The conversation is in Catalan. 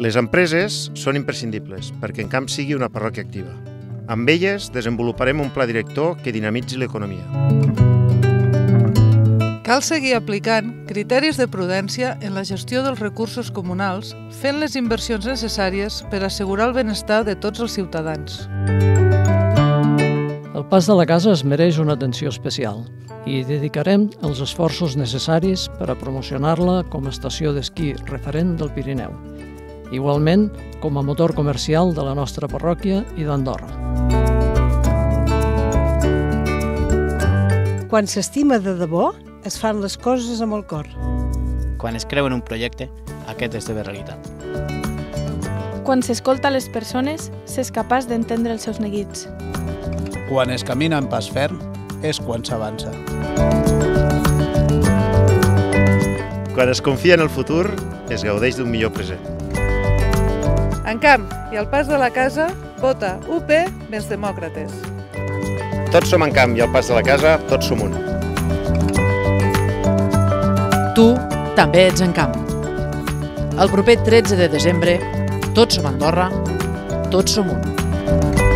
Les empreses són imprescindibles perquè en Camp sigui una parròquia activa. Amb elles desenvoluparem un pla director que dinamitzi l'economia. Cal seguir aplicant criteris de prudència en la gestió dels recursos comunals, fent les inversions necessàries per assegurar el benestar de tots els ciutadans. El Pas de la Casa es mereix una atenció especial i dedicarem els esforços necessaris per a promocionar-la com a estació d'esquí referent del Pirineu, igualment com a motor comercial de la nostra parròquia i d'Andorra. Quan s'estima de debò, es fan les coses amb el cor. Quan es creu en un projecte, aquest esdevé realitat. Quan s'escolta les persones, s'és capaç d'entendre els seus neguits. Quan es camina en pas ferm, és quan s'avança. Quan es confia en el futur, es gaudeix d'un millor present. En Camp i al Pas de la Casa, vota UP més demòcrates. Tots som en Camp i al Pas de la Casa, tots som un. Tu també ets en Camp. El proper 13 de desembre, tots som Andorra, tots som un.